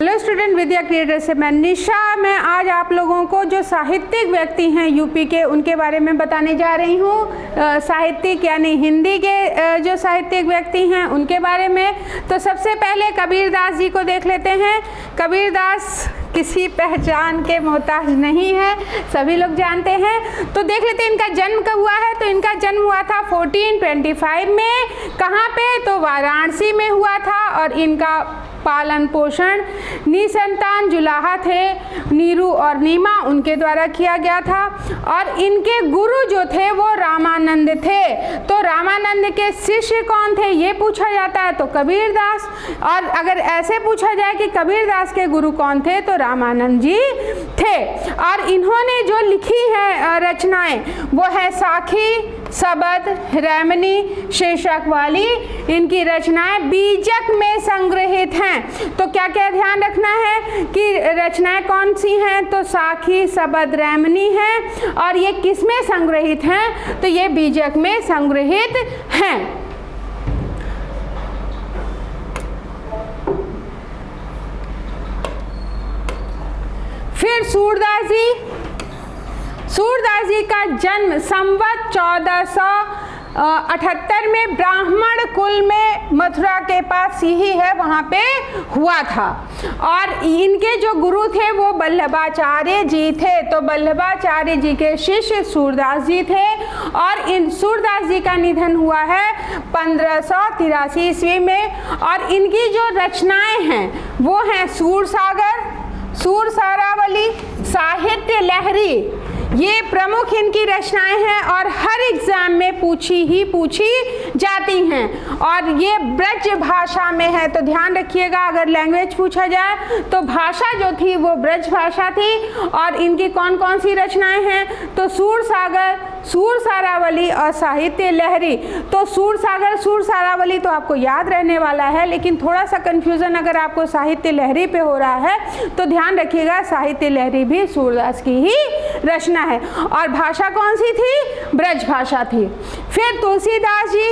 Hello student, विद्या creator से मैं निशा। मैं आज आप लोगों को जो साहित्यिक व्यक्ति हैं यूपी के, उनके बारे में बताने जा रही हूँ। साहित्यिक यानी हिंदी के जो साहित्यिक व्यक्ति हैं उनके बारे में। तो सबसे पहले कबीरदास जी को देख लेते हैं। कबीरदास किसी पहचान के मोहताज नहीं है, सभी लोग जानते हैं। तो देख लेते हैं इनका जन्म कब हुआ है। तो इनका जन्म हुआ था 1425 में। कहाँ पे? तो वाराणसी में हुआ था। और इनका पालन पोषण निसंतान जुलाहा थे, नीरू और नीमा, उनके द्वारा किया गया था। और इनके गुरु जो थे वो रामानंद थे। तो रामानंद के शिष्य कौन थे ये पूछा जाता है तो कबीरदास। और अगर ऐसे पूछा जाए कि कबीरदास के गुरु कौन थे तो रामानंद जी थे। और इन्होंने जो लिखी है रचनाएं वो है साखी, सबद, रैमनी, शीर्षक वाली। इनकी रचनाएं बीजक में संग्रहित हैं। तो क्या क्या ध्यान रखना है कि रचनाएं कौन सी हैं? तो साखी, सबद, रैमनी हैं। और ये किस में संग्रहित हैं? तो ये बीजक में संग्रहित हैं। फिर सूरदास जी का जन्म संवत 1478 में ब्राह्मण कुल में मथुरा के पास सीही है वहाँ पे हुआ था। और इनके जो गुरु थे वो वल्लभाचार्य जी थे। तो वल्लभाचार्य जी के शिष्य सूरदास जी थे। और इन सूरदास जी का निधन हुआ है 1583 ईस्वी में। और इनकी जो रचनाएं हैं वो हैं सूरसागर, सूरसारावली, साहित्य लहरी, ये प्रमुख इनकी रचनाएं हैं। और हर एग्जाम में पूछी जाती हैं। और ये ब्रज भाषा में है। तो ध्यान रखिएगा, अगर लैंग्वेज पूछा जाए तो भाषा जो थी वो ब्रज भाषा थी। और इनकी कौन कौन सी रचनाएं हैं? तो सूरसागर, सूरसारावली और साहित्य लहरी। तो सूरसागर, सूरसारावली तो आपको याद रहने वाला है, लेकिन थोड़ा सा कंफ्यूजन अगर आपको साहित्य लहरी पे हो रहा है तो ध्यान रखिएगा, साहित्य लहरी भी सूरदास की ही रचना है। और भाषा कौन सी थी? ब्रज भाषा थी। फिर तुलसीदास जी,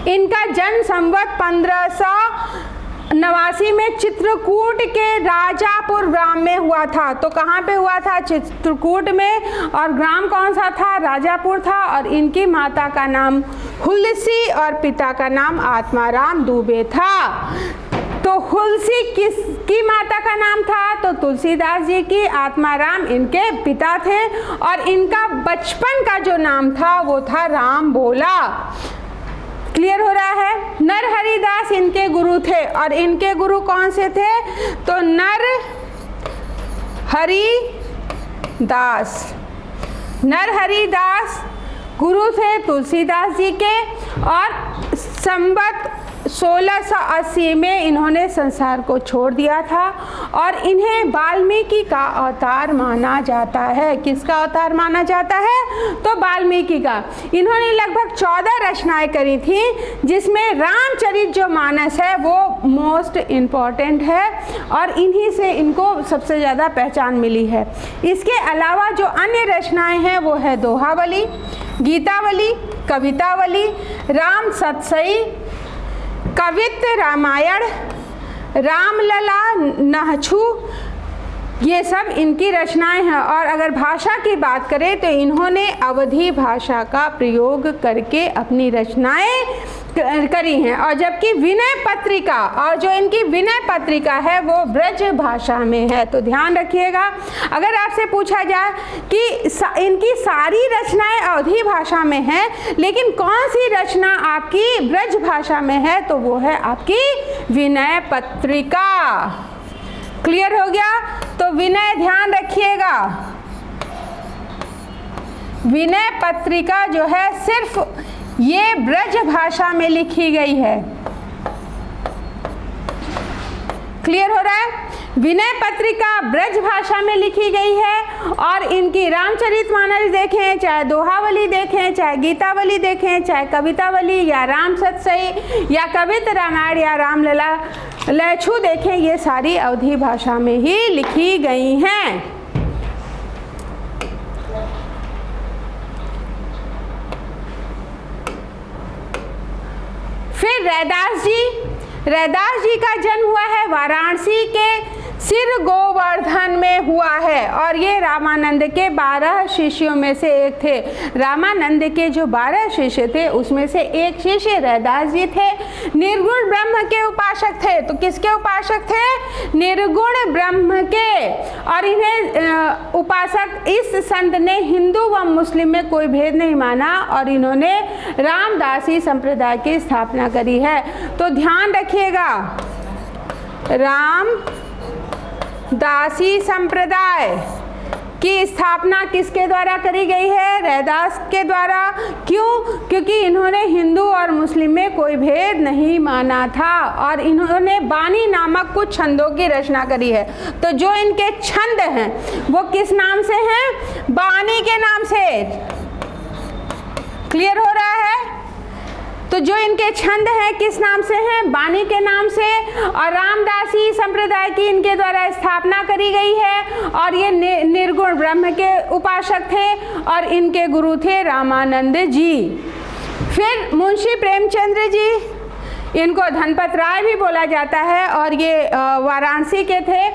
इनका जन्म संवत 1589 में चित्रकूट के राजापुर ग्राम में हुआ था। तो कहाँ पे हुआ था? चित्रकूट में। और ग्राम कौन सा था? राजापुर था। और इनकी माता का नाम हुलसी और पिता का नाम आत्माराम दुबे था। तो हुलसी किसकी माता का नाम था? तो तुलसीदास जी की। आत्माराम इनके पिता थे। और इनका बचपन का जो नाम था वो था राम भोला। क्लियर हो रहा है? नरहरिदास इनके गुरु थे। और इनके गुरु कौन से थे? तो नरहरिदास गुरु थे तुलसीदास जी के। और संवत 1680 में इन्होंने संसार को छोड़ दिया था। और इन्हें वाल्मीकि का अवतार माना जाता है। किसका अवतार माना जाता है? तो वाल्मीकि का। इन्होंने लगभग 14 रचनाएं करी थी, जिसमें रामचरित जो मानस है वो मोस्ट इम्पॉर्टेंट है। और इन्हीं से इनको सबसे ज़्यादा पहचान मिली है। इसके अलावा जो अन्य रचनाएं हैं वो है दोहावली, गीतावली, कवितावली, राम सतसई, कवित्त रामायण, रामलला, नहछु, ये सब इनकी रचनाएं हैं। और अगर भाषा की बात करें तो इन्होंने अवधी भाषा का प्रयोग करके अपनी रचनाएं करी हैं। और जबकि विनय पत्रिका, और जो इनकी विनय पत्रिका है वो ब्रज भाषा में है। तो ध्यान रखिएगा, अगर आपसे पूछा जाए कि इनकी सारी रचनाएं अवधी भाषा में हैं, लेकिन कौन सी रचना आपकी ब्रज भाषा में है, तो वो है आपकी विनय पत्रिका। क्लियर हो गया? तो विनय ध्यान रखिएगा, विनय पत्रिका जो है सिर्फ ये ब्रज भाषा में लिखी गई है। क्लियर हो रहा है? विनय पत्रिका ब्रज भाषा में लिखी गई है। और इनकी रामचरितमानस देखें, चाहे दोहावली देखें, चाहे गीतावली देखें, चाहे कवितावली या राम सतसई या कवित्त रामायण या रामलला लहछु देखें, ये सारी अवधी भाषा में ही लिखी गई हैं। फिर रैदास जी, रैदास जी का जन्म हुआ है वाराणसी के सिर गोवर्धन में हुआ है और ये रामानंद के 12 शिष्यों में से एक थे। रामानंद के जो 12 शिष्य थे उसमें से एक शिष्य रैदास जी थे। निर्गुण ब्रह्म के उपासक थे। तो किसके उपासक थे? निर्गुण ब्रह्म के। और इन्हें उपासक इस संत ने हिंदू व मुस्लिम में कोई भेद नहीं माना और इन्होंने रामदासी संप्रदाय की स्थापना करी है। तो ध्यान रखिएगा, रामदासी संप्रदाय की स्थापना किसके द्वारा करी गई है? रैदास के द्वारा। क्यों? क्योंकि इन्होंने हिंदू और मुस्लिम में कोई भेद नहीं माना था और इन्होंने बानी नामक कुछ छंदों की रचना करी है। तो जो इनके छंद हैं वो किस नाम से हैं? बानी के नाम से। क्लियर हो रहा है? तो जो इनके छंद हैं किस नाम से हैं? बानी के नाम से। और रामदासी संप्रदाय की इनके द्वारा स्थापना करी गई है और ये निर्गुण ब्रह्म के उपासक थे और इनके गुरु थे रामानंद जी। फिर मुंशी प्रेमचंद्र जी, इनको धनपत राय भी बोला जाता है और ये वाराणसी के थे।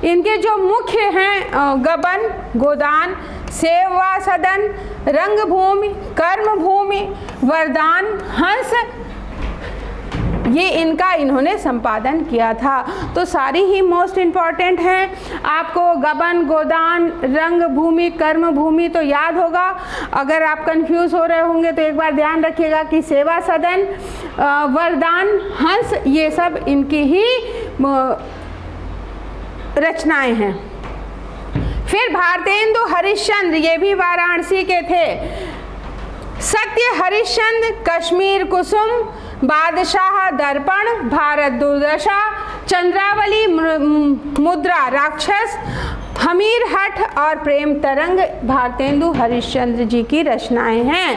इनके जो मुख्य हैं गबन, गोदान, सेवा सदन, रंगभूमि, कर्मभूमि, वरदान, हंस, ये इनका इन्होंने संपादन किया था। तो सारी ही मोस्ट इम्पॉर्टेंट हैं। आपको गबन, गोदान, रंगभूमि, कर्मभूमि तो याद होगा। अगर आप कंफ्यूज हो रहे होंगे तो एक बार ध्यान रखिएगा कि सेवा सदन, वरदान, हंस, ये सब इनकी ही रचनाएं हैं। फिर भारतेंदु हरिश्चंद्र, ये भी वाराणसी के थे। सत्य हरिश्चंद्र, कश्मीर कुसुम, बादशाह दर्पण, भारत दुर्दशा, चंद्रावली, मुद्रा राक्षस, हमीर हठ और प्रेम तरंग भारतेंदु हरिश्चंद्र जी की रचनाएं हैं।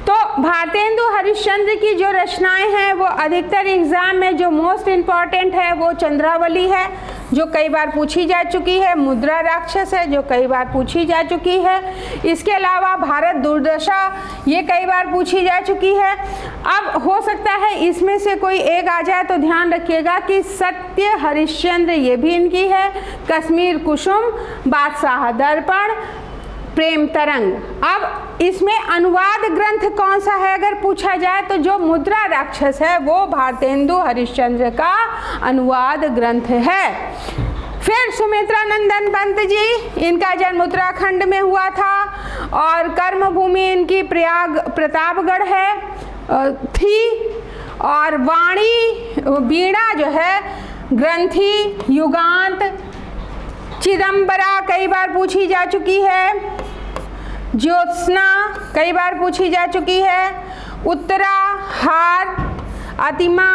तो भारतेंदु हरिश्चंद्र की जो रचनाएं हैं वो अधिकतर एग्जाम में जो मोस्ट इम्पॉर्टेंट है वो चंद्रावली है, जो कई बार पूछी जा चुकी है। मुद्रा राक्षस है, जो कई बार पूछी जा चुकी है। इसके अलावा भारत दुर्दशा, ये कई बार पूछी जा चुकी है। अब हो सकता है इसमें से कोई एक आ जाए, तो ध्यान रखिएगा कि सत्य हरिश्चंद्र ये भी इनकी है, कश्मीर कुसुम, बादशाह दर्पण, प्रेम तरंग। अब इसमें अनुवाद ग्रंथ कौन सा है अगर पूछा जाए तो जो मुद्रा राक्षस है वो भारतेंदु हरिश्चंद्र का अनुवाद ग्रंथ है। फिर सुमित्रा नंदन पंत जी, इनका जन्म उत्तराखंड में हुआ था और कर्मभूमि इनकी प्रतापगढ़ है थी। और वाणी, वीणा जो है, ग्रंथि, युगांत, चिदंबरा कई बार पूछी जा चुकी है। ज्योत्सना कई बार पूछी जा चुकी है। उत्तरा, हार, अतिमा,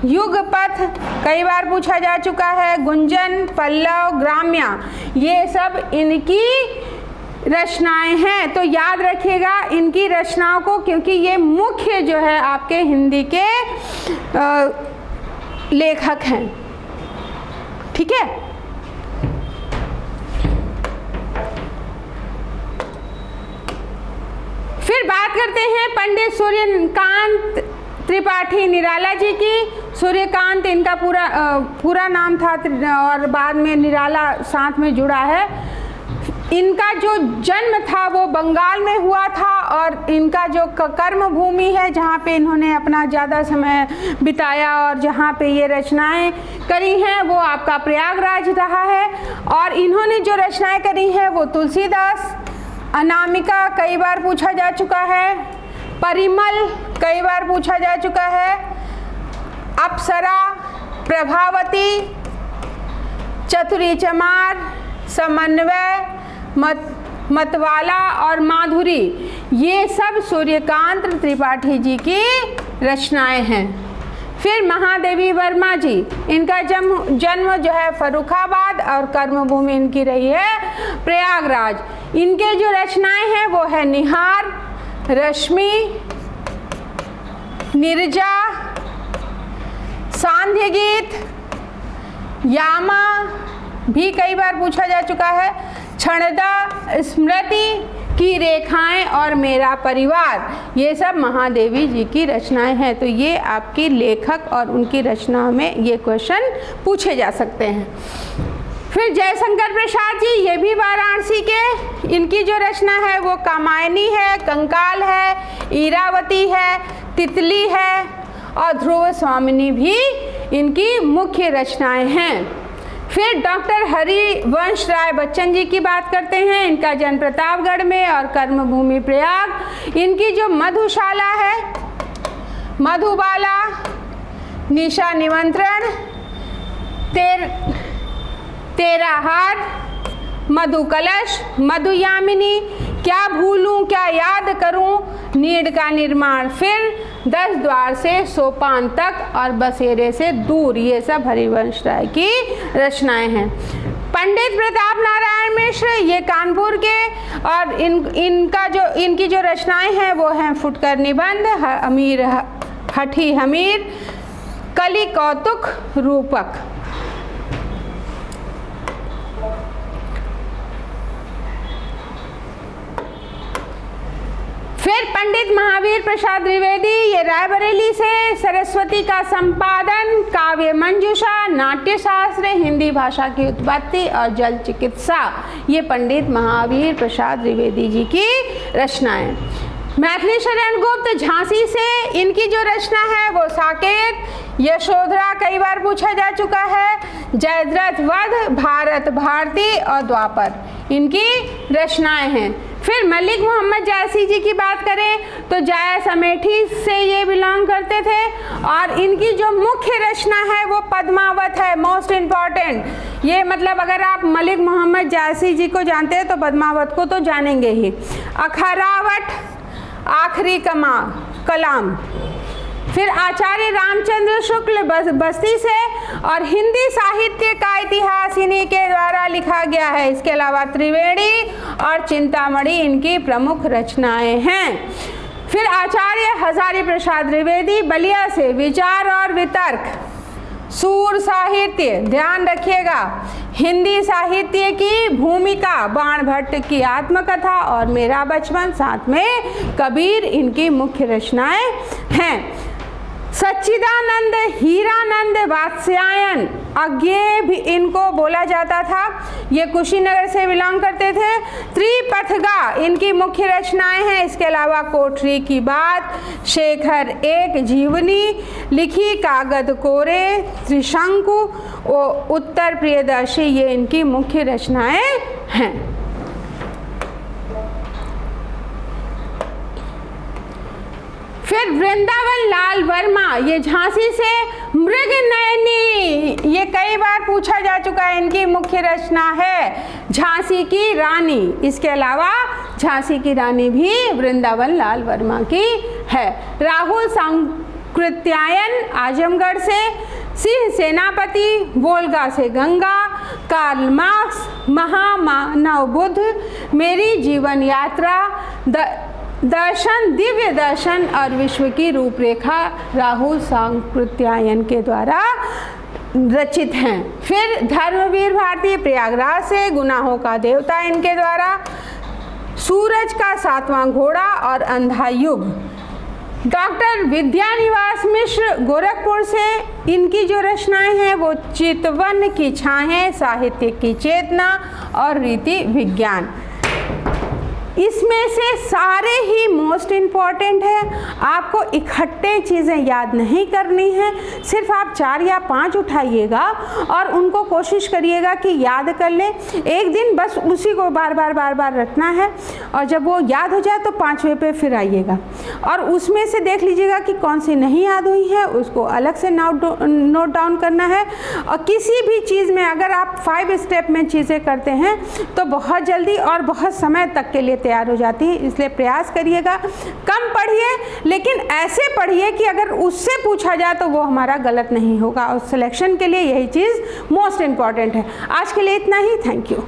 युगपथ कई बार पूछा जा चुका है। गुंजन, पल्लव, ग्राम्या, ये सब इनकी रचनाएं हैं। तो याद रखिएगा इनकी रचनाओं को, क्योंकि ये मुख्य जो है आपके हिंदी के लेखक हैं। ठीक है। फिर बात करते हैं पंडित सूर्यकांत त्रिपाठी निराला जी की। सूर्यकांत इनका पूरा नाम था और बाद में निराला साथ में जुड़ा है। इनका जो जन्म था वो बंगाल में हुआ था और इनका जो कर्म भूमि है जहाँ पे इन्होंने अपना ज़्यादा समय बिताया और जहाँ पे ये रचनाएं करी हैं वो आपका प्रयागराज रहा है। और इन्होंने जो रचनाएं करी हैं वो तुलसीदास, अनामिका कई बार पूछा जा चुका है, परिमल कई बार पूछा जा चुका है, अप्सरा, प्रभावती, चतुरी चमार, समन्वय, मतवाला और माधुरी, ये सब सूर्यकांत त्रिपाठी जी की रचनाएं हैं। फिर महादेवी वर्मा जी, इनका जन्म जो है फर्रुखाबाद और कर्मभूमि इनकी रही है प्रयागराज। इनके जो रचनाएं हैं वो है निहार, रश्मि, निर्जा, सांध्य गीत, यामा भी कई बार पूछा जा चुका है, क्षणदा, स्मृति, की रेखाएं और मेरा परिवार, ये सब महादेवी जी की रचनाएं हैं। तो ये आपकी लेखक और उनकी रचनाओं में ये क्वेश्चन पूछे जा सकते हैं। फिर जयशंकर प्रसाद जी, ये भी वाराणसी के, इनकी जो रचना है वो कामायनी है, कंकाल है, ईरावती है, तितली है और ध्रुव स्वामिनी भी इनकी मुख्य रचनाएं हैं। फिर डॉक्टर हरिवंश राय बच्चन जी की बात करते हैं। इनका जन्म प्रतापगढ़ में और कर्मभूमि प्रयाग। इनकी जो मधुशाला है, मधुबाला, निशा निमंत्रण, तेरा हार, मधु कलश, मधुयामिनी, क्या भूलूं क्या याद करूं, नीड का निर्माण, फिर 10 द्वार से सोपान तक और बसेरे से दूर, ये सब हरिवंश राय की रचनाएं हैं। पंडित प्रताप नारायण मिश्र, ये कानपुर के, और इनकी जो रचनाएं हैं वो हैं फुटकर निबंध, अमीर हठी हमीर, कली कौतुक रूपक। फिर पंडित महावीर प्रसाद द्विवेदी, ये रायबरेली से, सरस्वती का संपादन, काव्य मंजूषा, नाट्य शास्त्र, हिंदी भाषा की उत्पत्ति और जल चिकित्सा, ये पंडित महावीर प्रसाद द्विवेदी जी की रचनाएं। मैथिली शरण गुप्त झांसी से, इनकी जो रचना है वो साकेत, यशोधरा कई बार पूछा जा चुका है, जयद्रथ वध, भारत भारती और द्वापर, इनकी रचनाएं हैं। फिर मलिक मोहम्मद जायसी जी की बात करें तो जायस अमेठी से ये बिलोंग करते थे और इनकी जो मुख्य रचना है वो पद्मावत है, मोस्ट इम्पॉर्टेंट। ये मतलब अगर आप मलिक मोहम्मद जायसी जी को जानते हैं तो पद्मावत को तो जानेंगे ही। अखरावट, आखिरी कलाम। फिर आचार्य रामचंद्र शुक्ल बस्ती से, और हिंदी साहित्य का इतिहास इन्हीं के द्वारा लिखा गया है। इसके अलावा त्रिवेणी और चिंतामणि इनकी प्रमुख रचनाएं हैं। फिर आचार्य हजारी प्रसाद द्विवेदी बलिया से, विचार और वितर्क, सूर साहित्य, ध्यान रखिएगा, हिंदी साहित्य की भूमिका, बाण भट्ट की आत्मकथा और मेरा बचपन, साथ में कबीर, इनकी मुख्य रचनाएं हैं। सच्चिदानंद, हीरानंद, वात्स्यायन, अज्ञेय भी इनको बोला जाता था, ये कुशीनगर से बिलोंग करते थे। त्रिपथगा इनकी मुख्य रचनाएं हैं। इसके अलावा कोठरी की बात, शेखर एक जीवनी, लिखी कागद कोरे, त्रिशंकु, उत्तर प्रियदर्शी, ये इनकी मुख्य रचनाएं हैं। फिर वृंदावन लाल वर्मा, ये झांसी से, मृग नयनी, ये कई बार पूछा जा चुका है, इनकी मुख्य रचना है झांसी की रानी। इसके अलावा झांसी की रानी भी वृंदावन लाल वर्मा की है। राहुल सांकृत्यायन आजमगढ़ से, सिंह सेनापति, वोल्गा से गंगा, कार्ल मार्क्स, महामानव बुद्ध, मेरी जीवन यात्रा, दर्शन, दिव्य दर्शन और विश्व की रूपरेखा राहुल सांकृत्यायन के द्वारा रचित हैं। फिर धर्मवीर भारती प्रयागराज से, गुनाहों का देवता इनके द्वारा, सूरज का 7वां घोड़ा और अंधा युग। डॉक्टर विद्यानिवास मिश्र गोरखपुर से, इनकी जो रचनाएं हैं वो चितवन की छाहें, साहित्य की चेतना और रीति विज्ञान। इसमें से सारे ही मोस्ट इम्पॉर्टेंट है। आपको इकट्ठे चीज़ें याद नहीं करनी है, सिर्फ आप 4 या 5 उठाइएगा और उनको कोशिश करिएगा कि याद कर लें। एक दिन बस उसी को बार बार रटना है और जब वो याद हो जाए तो 5वें पे फिर आइएगा और उसमें से देख लीजिएगा कि कौन सी नहीं याद हुई है, उसको अलग से नोट डाउन करना है। और किसी भी चीज़ में अगर आप 5 स्टेप में चीज़ें करते हैं तो बहुत जल्दी और बहुत समय तक के लिए तैयार हो जाती है। इसलिए प्रयास करिएगा, कम पढ़िए लेकिन ऐसे पढ़िए कि अगर उससे पूछा जाए तो वो हमारा गलत नहीं होगा। और सिलेक्शन के लिए यही चीज़ मोस्ट इम्पॉर्टेंट है। आज के लिए इतना ही। Thank you.